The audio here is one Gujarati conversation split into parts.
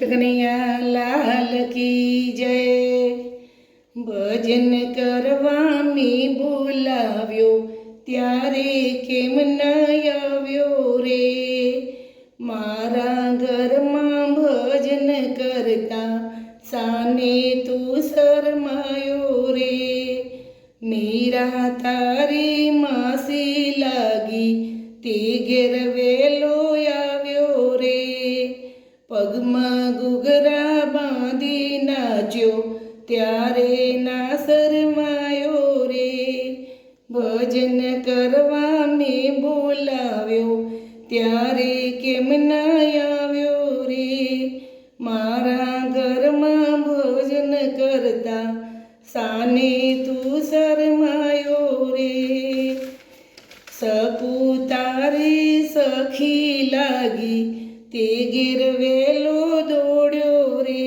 કનૈયા લાલ કી જય। ભજન કરવા મેં બોલાવ્યો ત્યારે કેમ ન આવ્યો રે। મારા ઘરમાં ભજન કરતા સાને તું શરમાયો રે। મીરા તારી માસી લાગી તે ઘેર વેલો આવ્યો રે। પગમાં ઘૂઘરા બાંધી નાચ્યો ત્યારે ના શરમાયો રે। ભજન કરવા મેં બોલાવ્યો ત્યારે કેમ ના આવ્યો રે। મારા ઘરમાં ભજન કરતા સાને તું શરમાયો રે। સપુતારી સખી લાગી તે ઘેર વેલો દોડ્યો રે।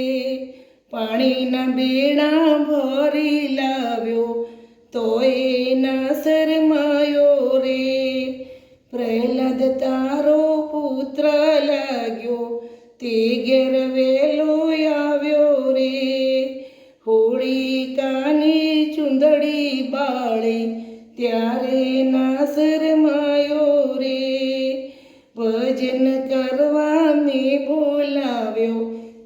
પાણીના બેડા ભરી લાવ્યો તોય ના શરમાયો રે। પ્રહલાદ તારો પુત્ર લાગ્યો તે ઘેર વેલો આવ્યો રે। હોળિકાની ચૂંદડી બાળે ત્યારે ના શરમાયો રે। ભજન કરવા મેં બોલાવ્યો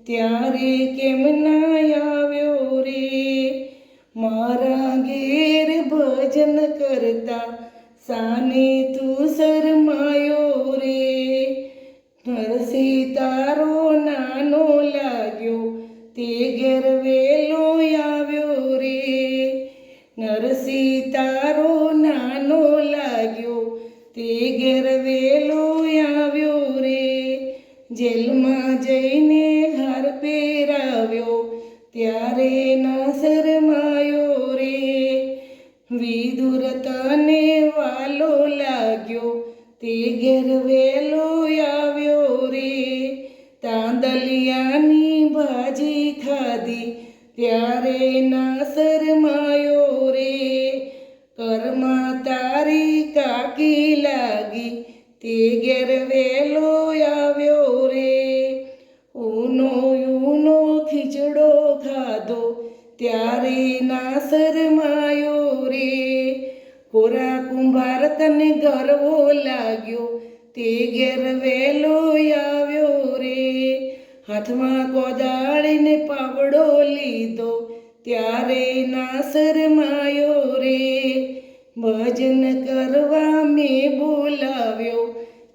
ત્યારે કેમ ના આવ્યો રે। મારા ઘેર ભજન કરતા સાને તું શરમાયો રે। નરસિંહ તારો નાનો લાગ્યો તે ઘેર વેલો આવ્યો રે। નરસિંહ તારો નાનો લાગ્યો તે ઘેર વેલો આવ્યો રે। જેલમાં જઈને હાર પહેરાવ્યો ત્યારે ના શરમાયો રે। વિદુર તને વાલો લાગ્યો તે ઘેર વેલો આવ્યો રે। તાંદલિયાની ભાજી ખાધી ત્યારે ના શરમાયો રે। ઘરમાં તારી કાકી લાગી તે ઘેર વેલો આવ્યો રે। ઊનો ખીચડો ખાધો ત્યારે ના શરમાયો રે। કોરા કુંભાર તને ગરવો લાગ્યો તે ઘેર વેલો આવ્યો રે। હાથમાં કોદાળીને પાવડો લીધો ત્યારે ના શરમાયો રે। ભજન કરવા મેં બોલાવ્યો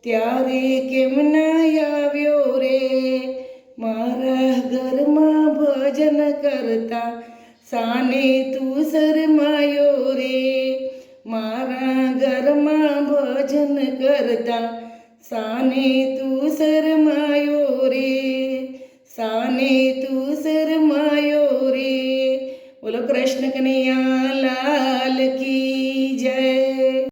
ત્યારે કેમ ના આવ્યો રે। મારા ઘરમાં ભજન કરતા સાને તું શરમાયો રે। મારા ઘરમાં ભજન કરતા સાને તું શરમાયો રે। સાને તું શરમાયો રે। બોલો કૃષ્ણ કનૈયા લાલ કી